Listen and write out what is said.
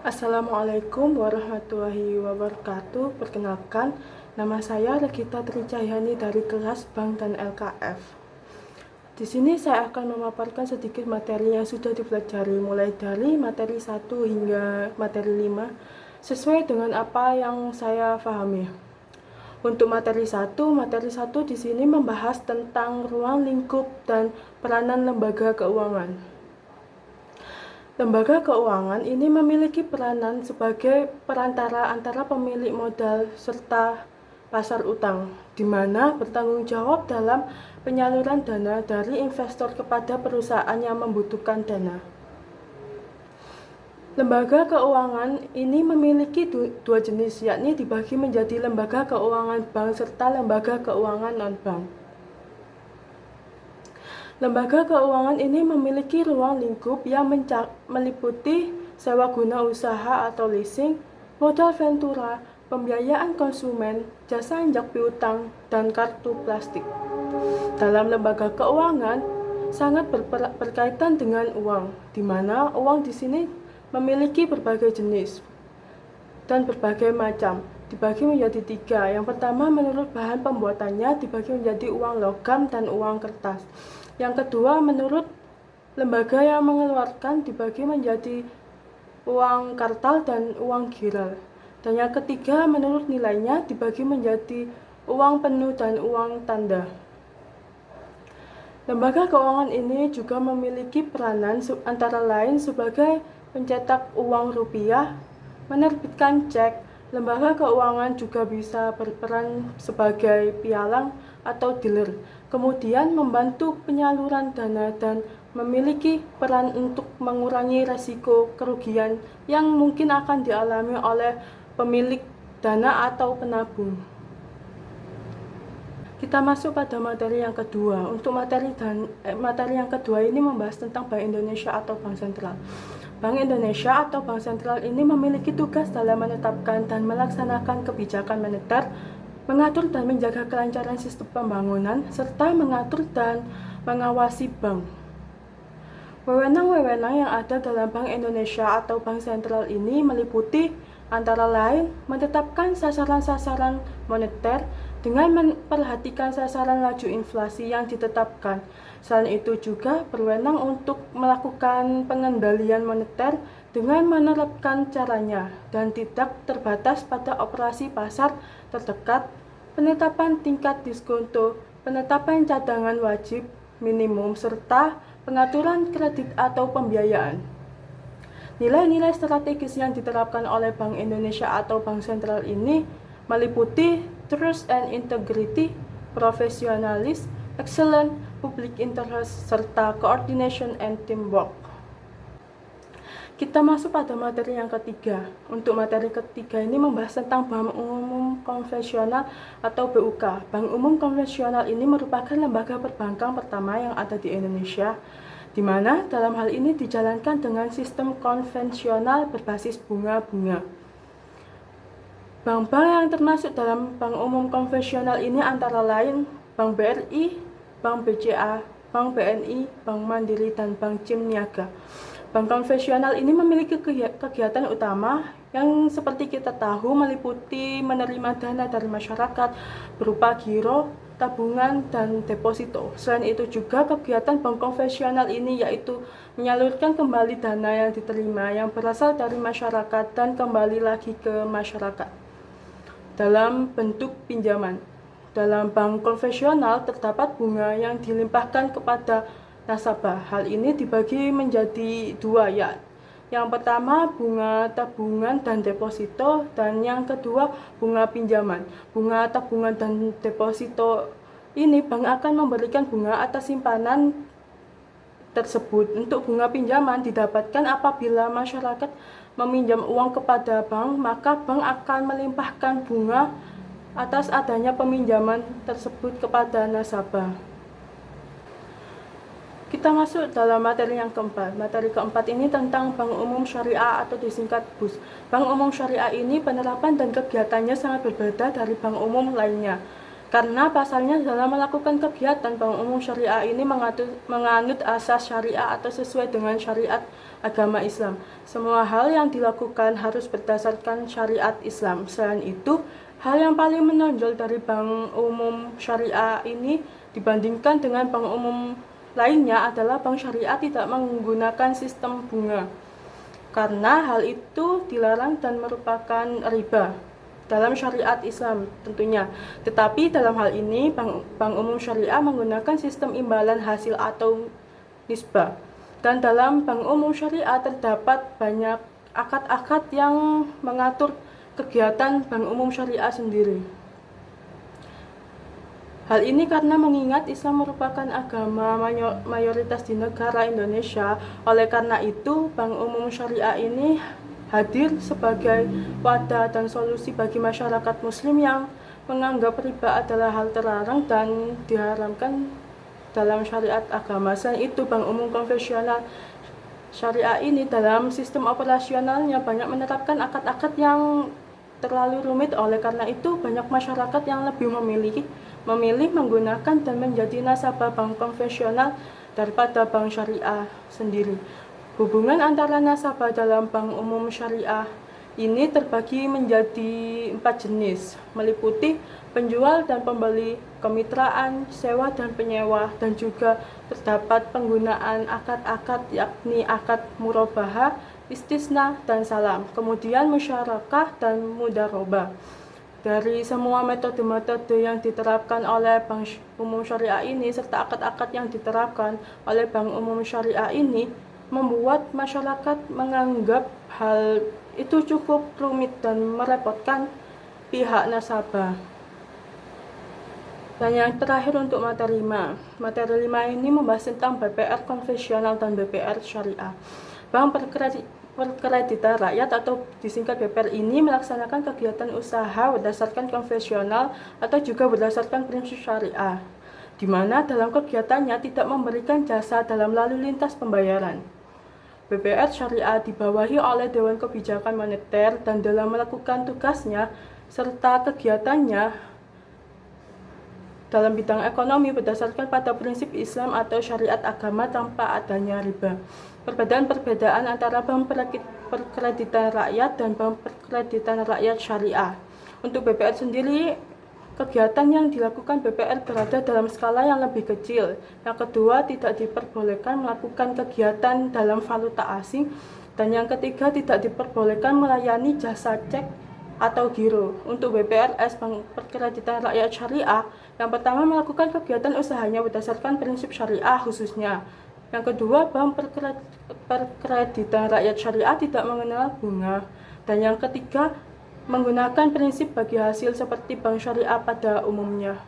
Assalamualaikum warahmatullahi wabarakatuh. Perkenalkan, nama saya Regita Tricahyani dari kelas Bank dan LKF. Di sini saya akan memaparkan sedikit materi yang sudah dipelajari mulai dari materi 1 hingga materi 5 sesuai dengan apa yang saya pahami. Untuk materi 1 di sini membahas tentang ruang lingkup dan peranan lembaga keuangan. Lembaga keuangan ini memiliki peranan sebagai perantara antara pemilik modal serta pasar utang, di mana bertanggung jawab dalam penyaluran dana dari investor kepada perusahaan yang membutuhkan dana. Lembaga keuangan ini memiliki dua jenis, yakni dibagi menjadi lembaga keuangan bank serta lembaga keuangan non-bank. Lembaga keuangan ini memiliki ruang lingkup yang meliputi sewa guna usaha atau leasing, modal ventura, pembiayaan konsumen, jasa injak piutang, dan kartu plastik. Dalam lembaga keuangan sangat berkaitan dengan uang, di mana uang di sini memiliki berbagai jenis dan berbagai macam. Dibagi menjadi 3. Yang pertama, menurut bahan pembuatannya dibagi menjadi uang logam dan uang kertas. Yang kedua, menurut lembaga yang mengeluarkan dibagi menjadi uang kartal dan uang giral. Dan yang ketiga, menurut nilainya dibagi menjadi uang penuh dan uang tanda. Lembaga keuangan ini juga memiliki peranan antara lain sebagai pencetak uang rupiah, menerbitkan cek. Lembaga keuangan juga bisa berperan sebagai pialang atau dealer, kemudian membantu penyaluran dana dan memiliki peran untuk mengurangi risiko kerugian yang mungkin akan dialami oleh pemilik dana atau penabung. Kita masuk pada materi yang kedua. Untuk materi yang kedua ini membahas tentang Bank Indonesia atau Bank Sentral. Bank Indonesia atau Bank Sentral ini memiliki tugas dalam menetapkan dan melaksanakan kebijakan moneter, mengatur dan menjaga kelancaran sistem pembangunan, serta mengatur dan mengawasi bank. Wewenang-wewenang yang ada dalam Bank Indonesia atau Bank Sentral ini meliputi antara lain menetapkan sasaran-sasaran moneter dengan memperhatikan sasaran laju inflasi yang ditetapkan. Selain itu juga berwenang untuk melakukan pengendalian moneter dengan menerapkan caranya dan tidak terbatas pada operasi pasar terdekat, penetapan tingkat diskonto, penetapan cadangan wajib minimum, serta pengaturan kredit atau pembiayaan. Nilai-nilai strategis yang diterapkan oleh Bank Indonesia atau Bank Sentral ini meliputi trust and integrity, profesionalis, excellent, public interest, serta coordination and teamwork. Kita masuk pada materi yang ketiga. Untuk materi ketiga ini membahas tentang Bank Umum Konvensional atau BUK. Bank Umum Konvensional ini merupakan lembaga perbankan pertama yang ada di Indonesia, di mana dalam hal ini dijalankan dengan sistem konvensional berbasis bunga-bunga. Bank-bank yang termasuk dalam Bank Umum Konvensional ini antara lain Bank BRI, Bank BCA, Bank BNI, Bank Mandiri, dan Bank Cim Niaga. Bank konvensional ini memiliki kegiatan utama yang seperti kita tahu meliputi menerima dana dari masyarakat berupa giro, tabungan, dan deposito. Selain itu juga kegiatan bank konvensional ini yaitu menyalurkan kembali dana yang diterima yang berasal dari masyarakat dan kembali lagi ke masyarakat dalam bentuk pinjaman. Dalam bank konvensional terdapat bunga yang dilimpahkan kepada nasabah. Hal ini dibagi menjadi 2, ya. Yang pertama bunga tabungan dan deposito, dan yang kedua bunga pinjaman. Bunga tabungan dan deposito ini bank akan memberikan bunga atas simpanan tersebut. Untuk bunga pinjaman didapatkan apabila masyarakat meminjam uang kepada bank, maka bank akan melimpahkan bunga atas adanya peminjaman tersebut kepada nasabah. Kita masuk dalam materi yang keempat. Materi keempat ini tentang Bank Umum Syariah atau disingkat BUS. Bank Umum Syariah ini penerapan dan kegiatannya sangat berbeda dari bank umum lainnya. Karena pasalnya dalam melakukan kegiatan, bank umum syariah ini menganut asas syariah atau sesuai dengan syariat agama Islam. Semua hal yang dilakukan harus berdasarkan syariat Islam. Selain itu, hal yang paling menonjol dari bank umum syariah ini dibandingkan dengan bank umum lainnya adalah bank syariah tidak menggunakan sistem bunga. Karena hal itu dilarang dan merupakan riba dalam syariat Islam tentunya. Tetapi dalam hal ini bank umum syariah menggunakan sistem imbalan hasil atau nisbah. Dan dalam bank umum syariah terdapat banyak akad-akad yang mengatur kegiatan bank umum syariah sendiri. Hal ini karena mengingat Islam merupakan agama mayoritas di negara Indonesia. Oleh karena itu, bank umum syariah ini hadir sebagai wadah dan solusi bagi masyarakat muslim yang menganggap riba adalah hal terlarang dan diharamkan dalam syariat agama. Selain itu, bank umum konvensional syariah ini dalam sistem operasionalnya banyak menerapkan akad-akad yang terlalu rumit. Oleh karena itu, banyak masyarakat yang lebih memilih menggunakan dan menjadi nasabah bank konvensional daripada bank syariah sendiri. Hubungan antara nasabah dalam bank umum syariah ini terbagi menjadi 4 jenis, meliputi penjual dan pembeli, kemitraan, sewa dan penyewa, dan juga terdapat penggunaan akad-akad yakni akad murabahah, istisna, dan salam, kemudian musyarakah dan mudharabah. Dari semua metode-metode yang diterapkan oleh bank umum syariah ini serta akad-akad yang diterapkan oleh bank umum syariah ini membuat masyarakat menganggap hal itu cukup rumit dan merepotkan pihak nasabah. Dan yang terakhir untuk materi 5. Materi 5 ini membahas tentang BPR konvensional dan BPR syariah. Bank Perkreditan Rakyat atau disingkat BPR ini melaksanakan kegiatan usaha berdasarkan konvensional atau juga berdasarkan prinsip syariah, di mana dalam kegiatannya tidak memberikan jasa dalam lalu lintas pembayaran. BPR syariah dibawahi oleh Dewan Kebijakan Moneter dan dalam melakukan tugasnya serta kegiatannya dalam bidang ekonomi berdasarkan pada prinsip Islam atau syariat agama tanpa adanya riba. Perbedaan antara bank perkreditan rakyat dan bank perkreditan rakyat syariah. Untuk BPR sendiri, kegiatan yang dilakukan BPR berada dalam skala yang lebih kecil. Yang kedua, tidak diperbolehkan melakukan kegiatan dalam valuta asing. Dan yang ketiga, tidak diperbolehkan melayani jasa cek atau giro. Untuk BPRS, Bank Perkreditan Rakyat Syariah, yang pertama melakukan kegiatan usahanya berdasarkan prinsip syariah khususnya. Yang kedua, Bank Perkreditan Rakyat Syariah tidak mengenal bunga. Dan yang ketiga, menggunakan prinsip bagi hasil seperti bank syariah pada umumnya.